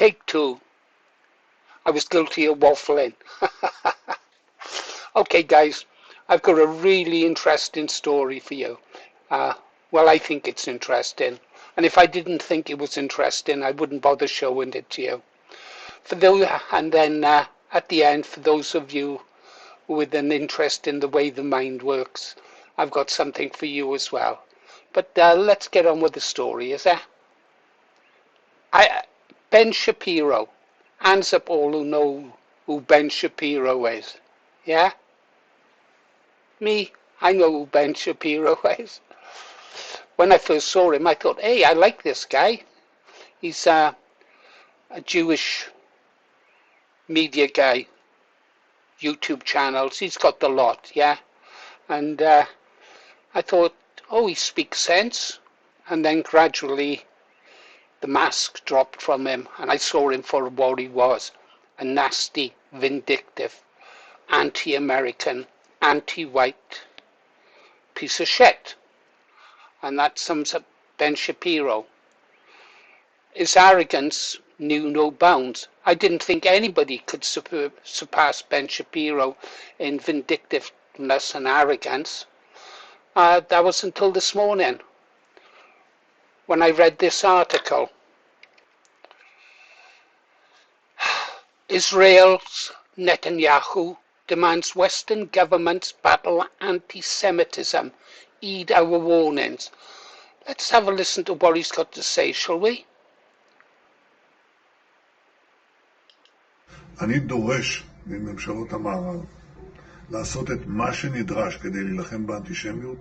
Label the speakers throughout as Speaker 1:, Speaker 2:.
Speaker 1: Take two. I was guilty of waffling. Okay, guys, I've got a really interesting story for you. Well, I think it's interesting. And if I didn't think it was interesting, I wouldn't bother showing it to you. And then at the end, for those of you with an interest in the way the mind works, I've got something for you as well. But let's get on with the story, is there? Ben Shapiro. Hands up all who know who Ben Shapiro is. Yeah? Me, I know who Ben Shapiro is. When I first saw him, I thought, hey, I like this guy. He's a Jewish media guy, YouTube channels. He's got the lot, yeah? And I thought, oh, he speaks sense. And then gradually the mask dropped from him, and I saw him for what he was, a nasty, vindictive, anti-American, anti-white piece of shit. And that sums up Ben Shapiro. His arrogance knew no bounds. I didn't think anybody could surpass Ben Shapiro in vindictiveness and arrogance. That was until this morning, when I read this article. Israel's Netanyahu demands Western governments battle anti-Semitism, heed our warnings. Let's have a listen to what he's got to say, shall we?
Speaker 2: אני דורש מממשלות המערב לעשות את מה שנדרש כדי להילחם באנטישמיות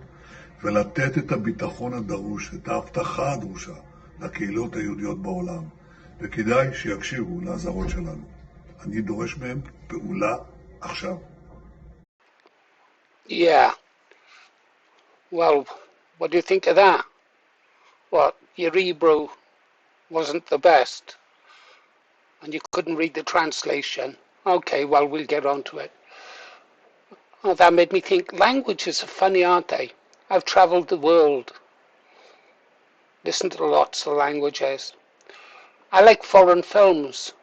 Speaker 2: ולתת את הביטחון הדרוש, את ההבטחה הדרושה לקהילות היהודיות בעולם. וכדאי שיקשיבו לאזהרות שלנו. אני דורש מהם פעולה עכשיו.
Speaker 1: Yeah. Well, what do you think of that? What, your Hebrew wasn't the best? And you couldn't read the translation? Okay, well, we'll get on to it. Oh, that made me think, languages are funny, aren't they? I've travelled the world, listened to lots of languages. I like foreign films.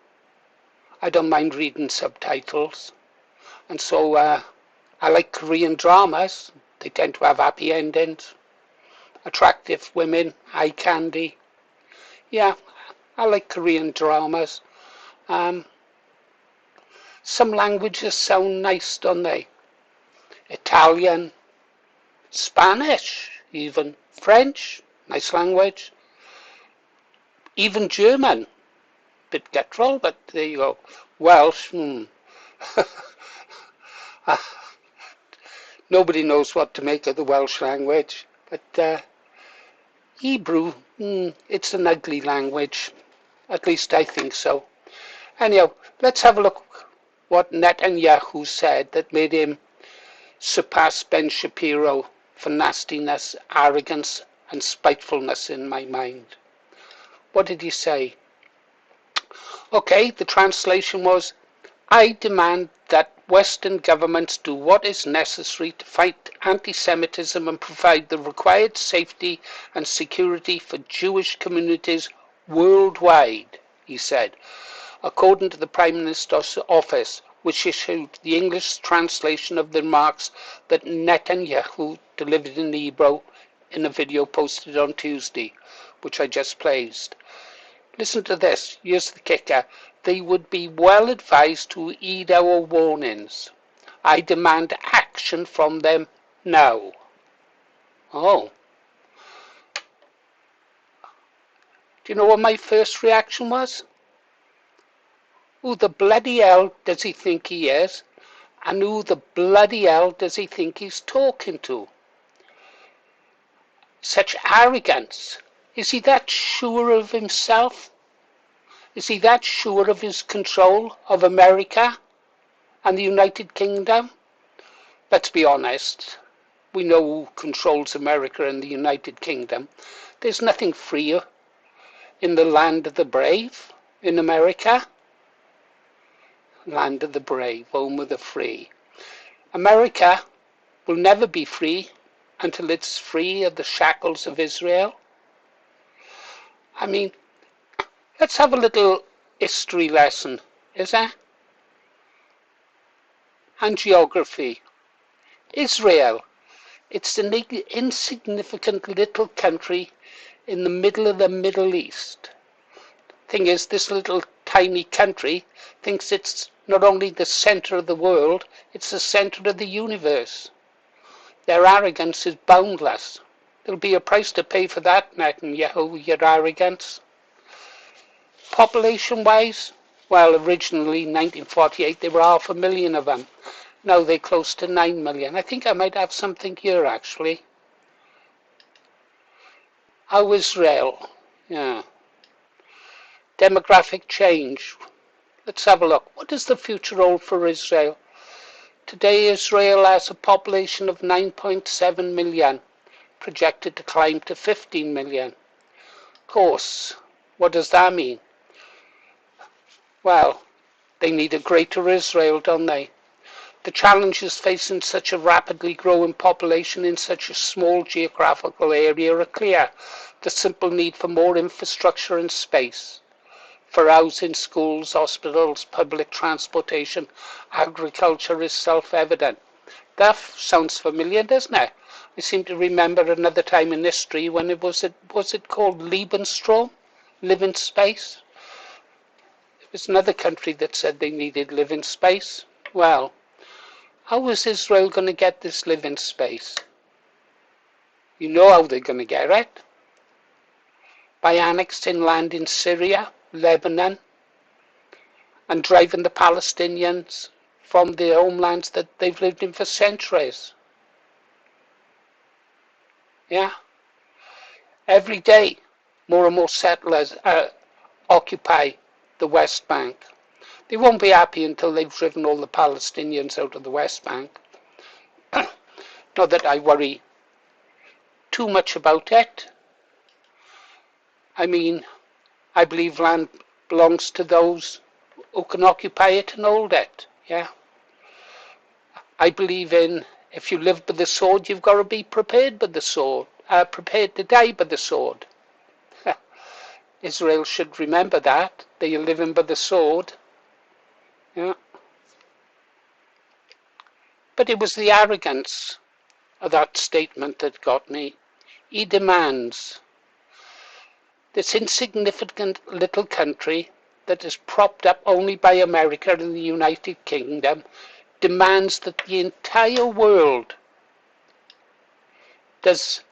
Speaker 1: I don't mind reading subtitles. And so I like Korean dramas. They tend to have happy endings. Attractive women, eye candy. Yeah, I like Korean dramas. Some languages sound nice, don't they? Italian, Spanish, even French, nice language. Even German, bit guttural, but there you go. Welsh, nobody knows what to make of the Welsh language, but Hebrew, it's an ugly language. At least I think so. Anyhow, let's have a look what Netanyahu said that made him surpass Ben Shapiro for nastiness, arrogance, and spitefulness in my mind. What did he say? Okay, the translation was, I demand that Western governments do what is necessary to fight anti-Semitism and provide the required safety and security for Jewish communities worldwide, he said, according to the Prime Minister's office, which issued the English translation of the remarks that Netanyahu delivered in Hebrew in a video posted on Tuesday, which I just played. Listen to this, here's the kicker. They would be well advised to heed our warnings. I demand action from them now. Oh. Do you know what my first reaction was? Who the bloody hell does he think he is? And who the bloody hell does he think he's talking to? Such arrogance. Is he that sure of himself? Is he that sure of his control of America and the United Kingdom? Let's be honest. We know who controls America and the United Kingdom. There's nothing freer in the land of the brave in America. Land of the brave, home of the free. America will never be free until it's free of the shackles of Israel. I mean, let's have a little history lesson, is it? And geography. Israel. It's an insignificant little country in the middle of the Middle East. Thing is, this little tiny country thinks it's not only the center of the world, it's the center of the universe. Their arrogance is boundless. There'll be a price to pay for that, Netanyahu, your arrogance. Population-wise, well, originally, 1948, there were 500,000 of them. Now they're close to 9 million. I think I might have something here, actually. How Israel? Yeah. Demographic change. Let's have a look. What does the future hold for Israel? Today, Israel has a population of 9.7 million, projected to climb to 15 million. Of course, what does that mean? Well, they need a greater Israel, don't they? The challenges facing such a rapidly growing population in such a small geographical area are clear. The simple need for more infrastructure and space. For housing, schools, hospitals, public transportation, agriculture is self-evident. That sounds familiar, doesn't it? I seem to remember another time in history when was it called Lebensraum? Living space? It was another country that said they needed living space. Well, how is Israel going to get this living space? You know how they're going to get it. By annexing land in Syria, Lebanon, and driving the Palestinians from the homelands that they've lived in for centuries. Yeah? Every day, more and more settlers occupy the West Bank. They won't be happy until they've driven all the Palestinians out of the West Bank. Not that I worry too much about it. I mean, I believe land belongs to those who can occupy it and hold it. Yeah. I believe in if you live by the sword, you've got to be prepared by the sword, prepared to die by the sword. Israel should remember that. They are living by the sword. Yeah. But it was the arrogance of that statement that got me. He demands this insignificant little country that is propped up only by America and the United Kingdom demands that the entire world does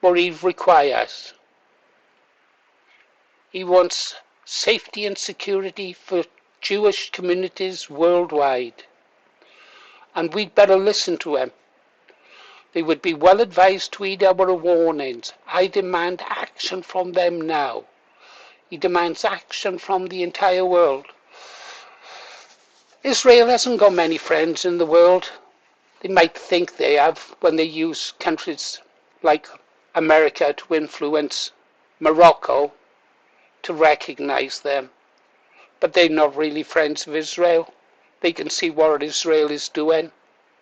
Speaker 1: what he requires. He wants safety and security for Jewish communities worldwide. And we'd better listen to him. They would be well advised to heed our warnings. I demand action from them now. He demands action from the entire world. Israel hasn't got many friends in the world. They might think they have when they use countries like America to influence Morocco to recognize them. But they're not really friends of Israel. They can see what Israel is doing.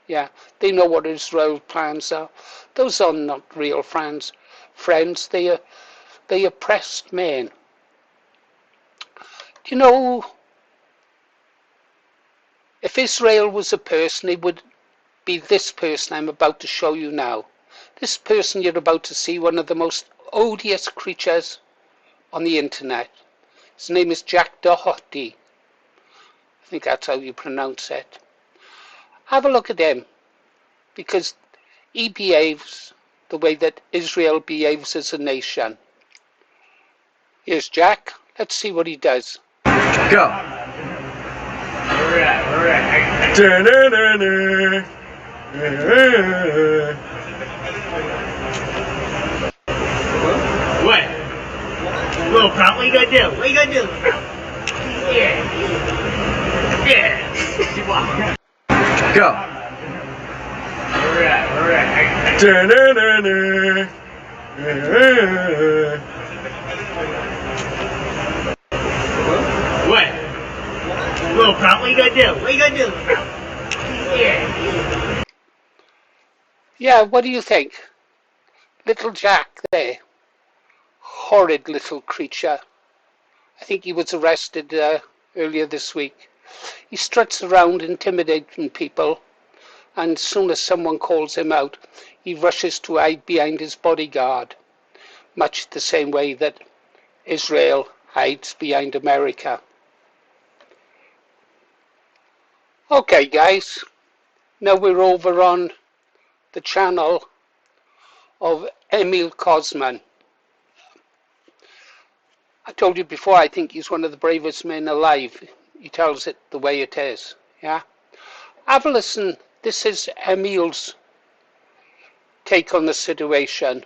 Speaker 1: Yeah, they know what Israel's plans are. Those are not real friends. They oppressed men. You know, if Israel was a person, it would be this person I'm about to show you now. This person you're about to see, one of the most odious creatures on the internet. His name is Jack Doherty. I think that's how you pronounce it. Have a look at him, because he behaves the way that Israel behaves as a nation. Here's Jack. Let's see what he does.
Speaker 3: Go.
Speaker 4: What? Little prop, what you gonna do? What you gonna do? Yeah. Yeah.
Speaker 3: Go.
Speaker 4: What? Little prop, what you gonna do? What you gonna do? Yeah.
Speaker 1: Yeah, what do you think? Little Jack there. Horrid little creature. I think he was arrested earlier this week. He struts around intimidating people, and as soon as someone calls him out, he rushes to hide behind his bodyguard, much the same way that Israel hides behind America. Okay, guys, now we're over on the channel of Emil Kozman. I told you before, I think he's one of the bravest men alive. He tells it the way it is. Yeah? Have a listen. This is Emil's take on the situation.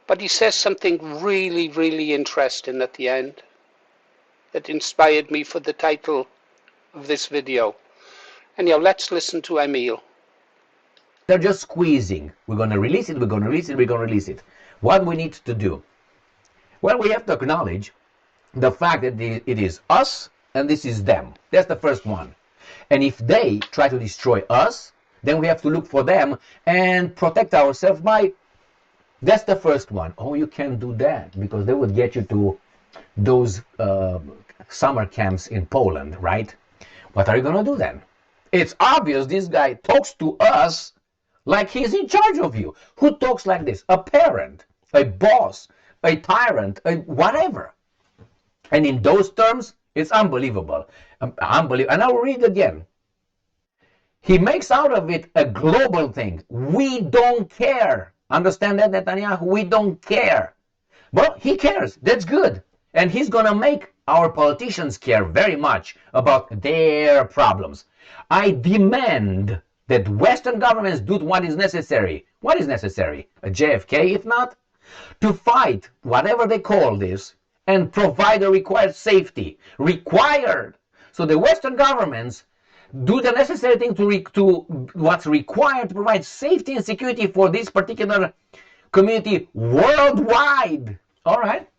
Speaker 1: But he says something really, really interesting at the end that inspired me for the title of this video. Anyhow, let's listen to Emil.
Speaker 3: They're just squeezing. We're going to release it, we're going to release it, we're going to release it. What we need to do? Well, we have to acknowledge the fact that it is us and this is them. That's the first one. And if they try to destroy us, then we have to look for them and protect ourselves by... That's the first one. Oh, you can't do that because they would get you to those summer camps in Poland, right? What are you going to do then? It's obvious this guy talks to us like he's in charge of you. Who talks like this? A parent, a boss, a tyrant, a whatever. And in those terms, it's unbelievable. Unbelievable. And I'll read again. He makes out of it a global thing. We don't care. Understand that, Netanyahu? We don't care. Well, he cares. That's good. And he's going to make our politicians care very much about their problems. I demand that Western governments do what is necessary. What is necessary? A JFK, if not? To fight whatever they call this and provide the required safety. Required. So the Western governments do the necessary thing to what's required to provide safety and security for this particular community worldwide. All right?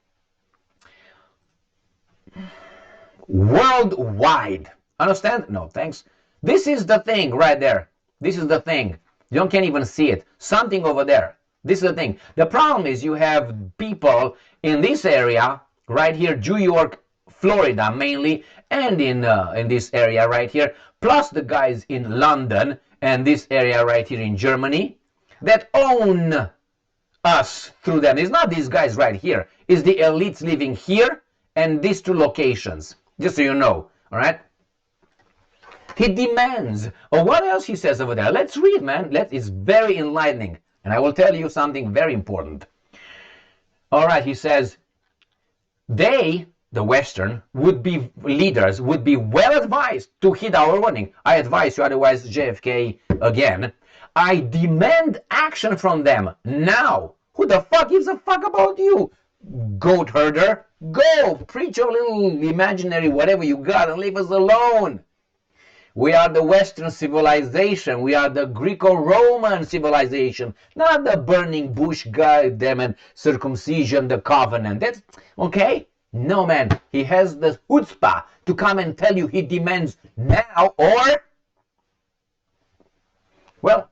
Speaker 3: Worldwide. Understand? No, thanks. This is the thing right there. This is the thing. You can't even see it. Something over there. This is the thing. The problem is you have people in this area, right here, New York, Florida mainly, and in this area right here, plus the guys in London and this area right here in Germany, that own us through them. It's not these guys right here. It's the elites living here and these two locations. Just so you know, all right? He demands. Oh, what else he says over there? Let's read, man. It's very enlightening. And I will tell you something very important. All right, he says, they, the Western, would be leaders, would be well advised to heed our warning. I advise you, otherwise JFK again. I demand action from them now. Who the fuck gives a fuck about you? Goat herder, go preach your little imaginary whatever you got and leave us alone. We are the Western civilization. We are the Greco-Roman civilization, not the burning bush, goddamn it, circumcision, the covenant. That's okay. No, man. He has the chutzpah to come and tell you he demands now, or well,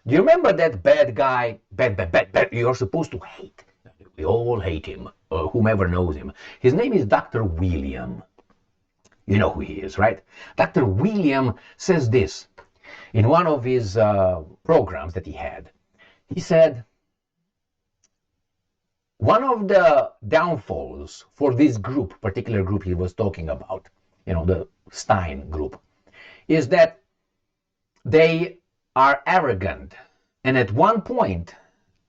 Speaker 3: do you remember that bad guy? Bad. You're supposed to hate. We all hate him, or whomever knows him. His name is Dr. William. You know who he is, right? Dr. William says this in one of his programs that he had. He said, one of the downfalls for this group, particular group he was talking about, you know, the Stein group, is that they are arrogant. And at one point,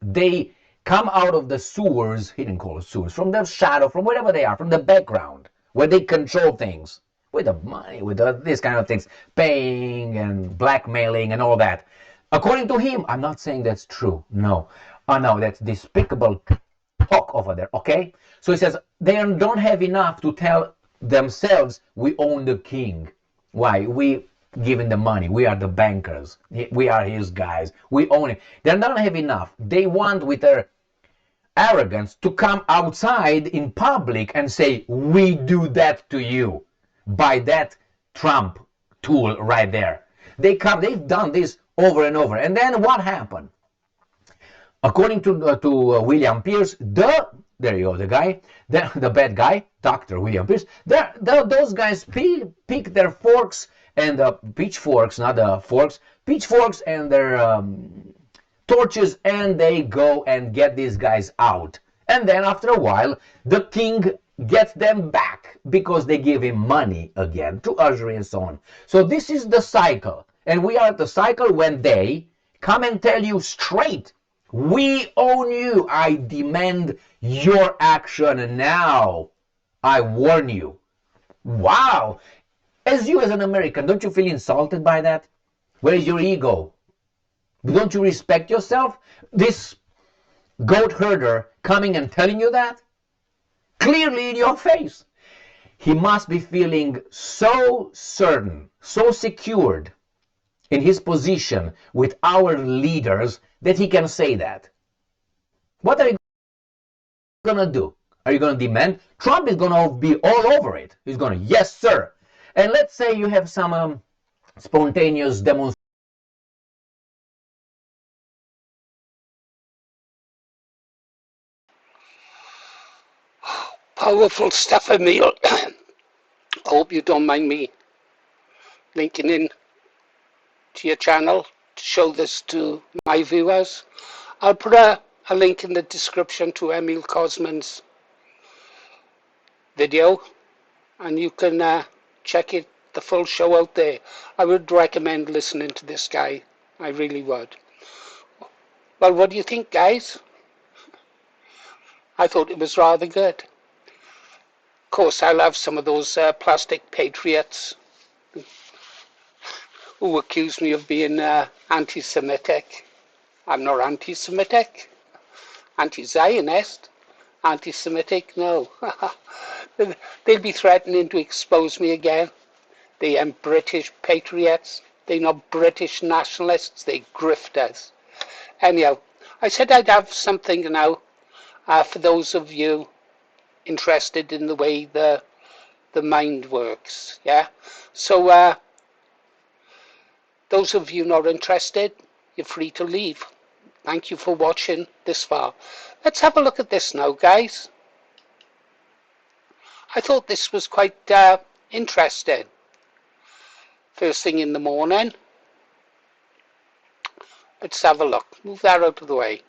Speaker 3: they come out of the sewers, he didn't call it sewers, from the shadow, from wherever they are, from the background, where they control things. With the money, with these kind of things, paying and blackmailing and all that. According to him, I'm not saying that's true. No. Oh, no, that's despicable talk over there, okay? So he says, they don't have enough to tell themselves, we own the king. Why? We give him the money. We are the bankers. We are his guys. We own it. They don't have enough. They want, with their arrogance, to come outside in public and say, we do that to you. By that Trump tool right there. They've done this over and over. And then what happened? According to William Pierce, the There you go. The guy, the bad guy, Dr. William Pierce. Those guys pick their forks and pitchforks, not the forks, pitchforks and their torches, and they go and get these guys out. And then after a while, the king gets them back because they give him money again to usury and so on. So this is the cycle. And we are at the cycle when they come and tell you straight, we own you. I demand your action now. I warn you. Wow. As you as an American, don't you feel insulted by that? Where is your ego? Don't you respect yourself? This goat herder coming and telling you that? Clearly in your face. He must be feeling so certain, so secured in his position with our leaders that he can say that. What are you going to do? Are you going to demand? Trump is going to be all over it. He's going to, yes, sir. And let's say you have some spontaneous demonstration.
Speaker 1: Powerful stuff, Emil. I hope you don't mind me linking in to your channel to show this to my viewers. I'll put a link in the description to Emil Cosman's video, and you can check it, the full show out there. I would recommend listening to this guy. I really would. Well, what do you think, guys? I thought it was rather good. Of course, I love some of those plastic patriots who accuse me of being anti-Semitic. I'm not anti-Semitic. Anti-Zionist. Anti-Semitic, no. They'll be threatening to expose me again. They are British patriots. They're not British nationalists. They're grifters. Anyhow, I said I'd have something now for those of you interested in the way the mind works. Yeah. So those of you not interested, you're free to leave. Thank you for watching this far. Let's have a look at this now, guys. I thought this was quite interesting. First thing in the morning. Let's have a look. Move that out of the way.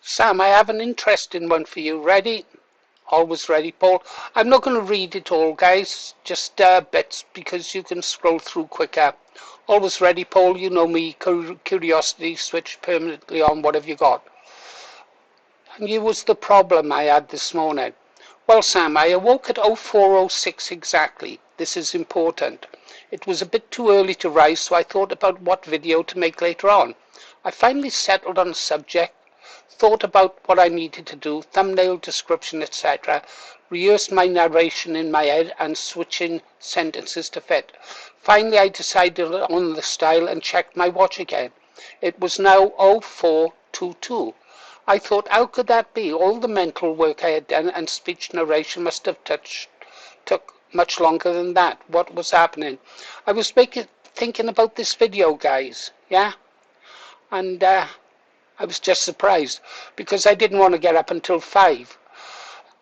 Speaker 1: Sam, I have an interesting one for you. Ready? Always ready, Paul. I'm not going to read it all, guys. Just bits, because you can scroll through quicker. Always ready, Paul. You know me. Curiosity switch permanently on. What have you got? And here was the problem I had this morning. Well, Sam, I awoke at 04:06 exactly. This is important. It was a bit too early to rise, so I thought about what video to make later on. I finally settled on a subject, thought about what I needed to do, thumbnail, description, etc., rehearsed my narration in my head and switching sentences to fit. Finally, I decided on the style and checked my watch again. It was now 04:22. I thought, how could that be? All the mental work I had done and speech narration must have took much longer than that. What was happening? I was thinking about this video, guys. Yeah? And I was just surprised because I didn't want to get up until 5.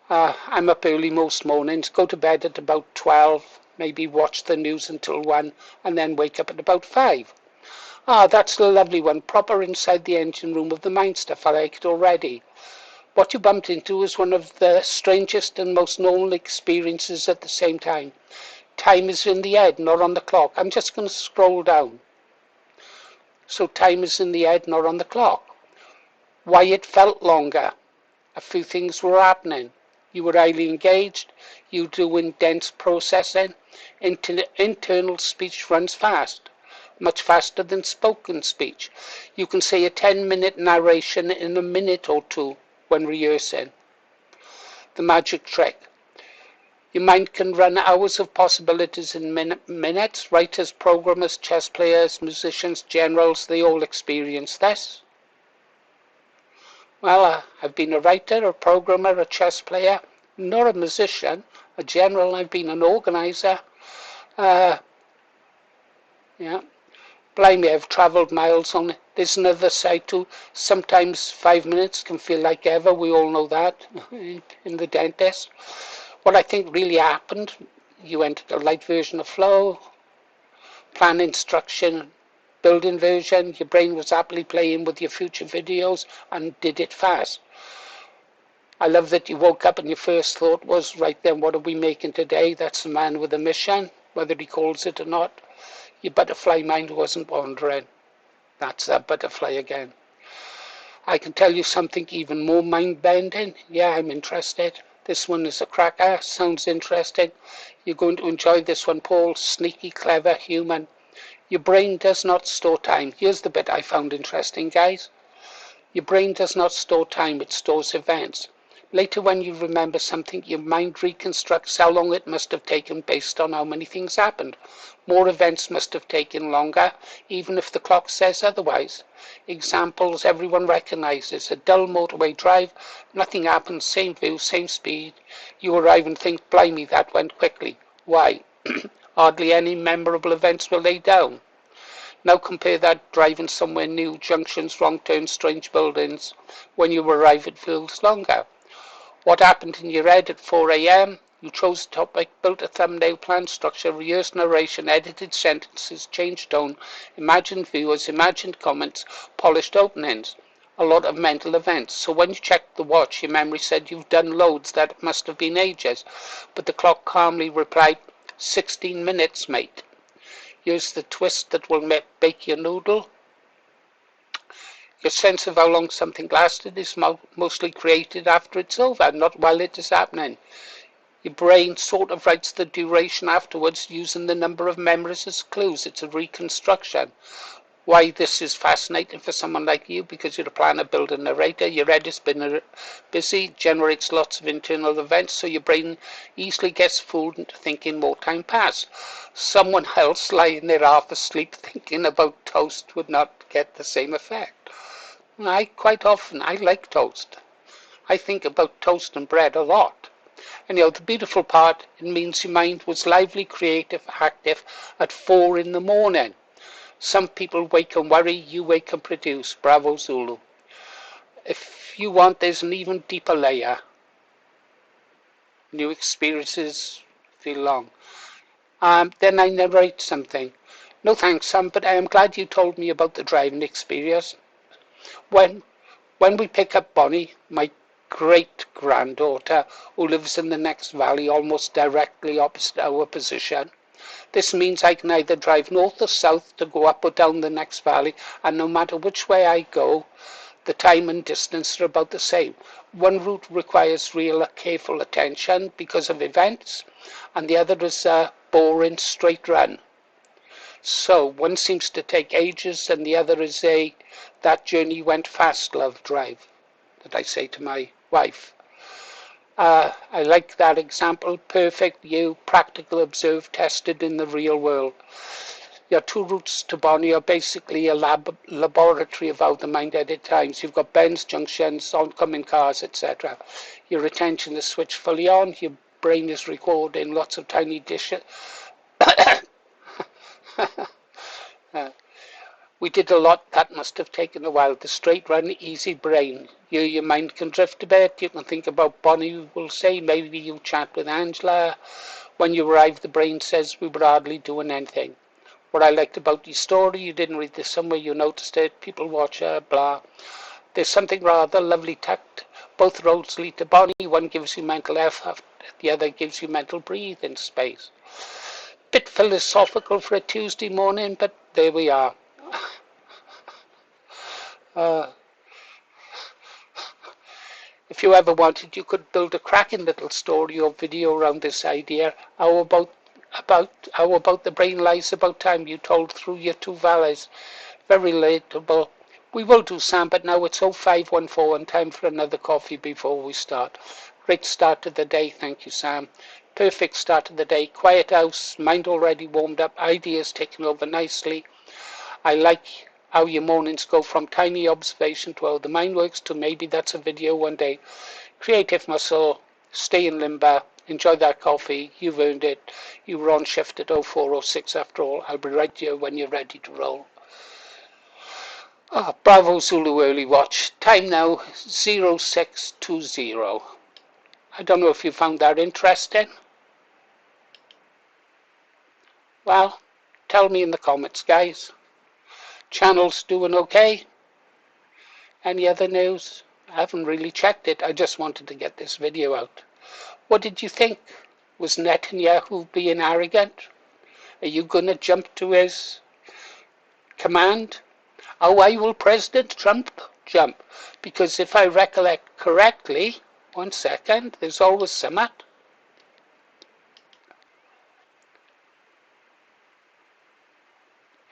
Speaker 1: I'm up early most mornings, go to bed at about 12, maybe watch the news until 1, and then wake up at about 5. Ah, that's a lovely one, proper inside the engine room of the mind stuff. I like it already. What you bumped into is one of the strangest and most normal experiences at the same time. Time is in the head, not on the clock. I'm just going to scroll down. So time is in the head, not on the clock. Why it felt longer. A few things were happening. You were highly engaged. You doing dense processing. Internal speech runs fast. Much faster than spoken speech. You can say a 10-minute narration in a minute or two when rehearsing. The magic trick. Your mind can run hours of possibilities in minutes. Writers, programmers, chess players, musicians, generals, they all experience this. Well, I've been a writer, a programmer, a chess player, not a musician, a general. I've been an organizer. Yeah. Blimey, I've travelled miles on it. There's another side too. Sometimes 5 minutes can feel like ever. We all know that in the dentist. What I think really happened, you entered a light version of flow, plan instruction, building version. Your brain was happily playing with your future videos and did it fast. I love that you woke up and your first thought was, right then, what are we making today? That's the man with a mission, whether he calls it or not. Your butterfly mind wasn't wandering. That's that butterfly again. I can tell you something even more mind-bending. Yeah, I'm interested. This one is a cracker. Sounds interesting. You're going to enjoy this one, Paul. Sneaky, clever, human. Your brain does not store time. Here's the bit I found interesting, guys. Your brain does not store time. It stores events. Later, when you remember something, your mind reconstructs how long it must have taken based on how many things happened. More events must have taken longer, even if the clock says otherwise. Examples everyone recognizes: a dull motorway drive, nothing happens, same view, same speed. You arrive and think, blimey, that went quickly. Why? Hardly any memorable events were laid down. Now compare that driving somewhere new, junctions, wrong turns, strange buildings. When you arrive, it feels longer. What happened in your head at 4 a.m.? You chose a topic, built a thumbnail, planned structure, rehearsed narration, edited sentences, changed tone, imagined viewers, imagined comments, polished openings. A lot of mental events. So when you checked the watch, your memory said you've done loads. That must have been ages. But the clock calmly replied, 16 minutes, mate. Here's the twist that will bake your noodle. Your sense of how long something lasted is mostly created after it's over, not while it is happening. Your brain sort of writes the duration afterwards using the number of memories as clues. It's a reconstruction. Why this is fascinating for someone like you, because you're a planner, builder, narrator. Your head has been busy, generates lots of internal events, so your brain easily gets fooled into thinking more time passed. Someone else lying there half asleep thinking about toast would not get the same effect. I like toast. I think about toast and bread a lot. Anyhow, the beautiful part, it means your mind was lively, creative, active at 4 in the morning. Some people wake and worry, you wake and produce. Bravo, Zulu. If you want, there's an even deeper layer. New experiences feel long. Then I narrate something. No thanks, Sam, but I am glad you told me about the driving experience. When we pick up Bonnie, my great-granddaughter, who lives in the next valley almost directly opposite our position, this means I can either drive north or south to go up or down the next valley, and no matter which way I go, the time and distance are about the same. One route requires real careful attention because of events, and the other is a boring straight run. So one seems to take ages, and the other is that journey went fast love drive that I say to my wife. I like that example. Perfect view, practical, observed, tested in the real world. Your 2 routes to Bonnie are basically a laboratory of how the mind edit times. You've got bends, junctions, oncoming cars, etc. Your attention is switched fully on. Your brain is recording lots of tiny dishes. We did a lot. That must have taken a while. The straight run, easy brain. Your mind can drift a bit. You can think about Bonnie, will say. Maybe you chat with Angela. When you arrive, the brain says we were hardly doing anything. What I liked about your story, you didn't read this somewhere, you noticed it. People watch blah. There's something rather lovely tucked. Both roads lead to Bonnie. One gives you mental effort. The other gives you mental breathing space. Bit philosophical for a Tuesday morning, but there we are. If you ever wanted, you could build a cracking little story or video around this idea. How about the brain lies about time you told through your 2 valleys? Very relatable. We will do, Sam, but now it's 0514 and time for another coffee before we start. Great start to the day, thank you, Sam. Perfect start to the day. Quiet house, mind already warmed up, ideas taken over nicely. I like how your mornings go from tiny observation to how the mind works to maybe that's a video one day. Creative muscle, stay in limbo, enjoy that coffee, you've earned it. You were on shift at 0406 after all. I'll be right here when you're ready to roll. Oh, Bravo Zulu Early Watch. Time now 0620. I don't know if you found that interesting. Well, tell me in the comments, guys. Channel's doing okay? Any other news? I haven't really checked it. I just wanted to get this video out. What did you think? Was Netanyahu being arrogant? Are you going to jump to his command? Oh, why will President Trump jump? Because if I recollect correctly, one second, there's always something.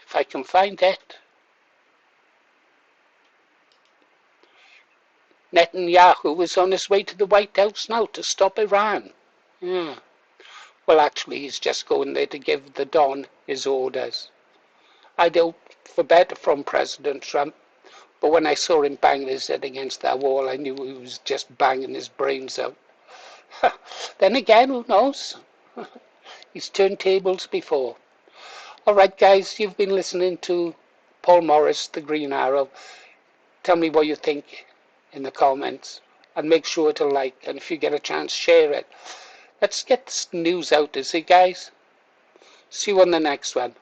Speaker 1: If I can find it. Netanyahu is on his way to the White House now to stop Iran. Yeah. Well, actually, he's just going there to give the Don his orders. I'd hoped for better from President Trump, but when I saw him bang his head against that wall, I knew he was just banging his brains out. Then again, who knows? He's turned tables before. All right, guys, you've been listening to Paul Morris, the Green Arrow. Tell me what you think in the comments, and make sure to like, and if you get a chance, share it. Let's get this news out, is it, guys? See you on the next one.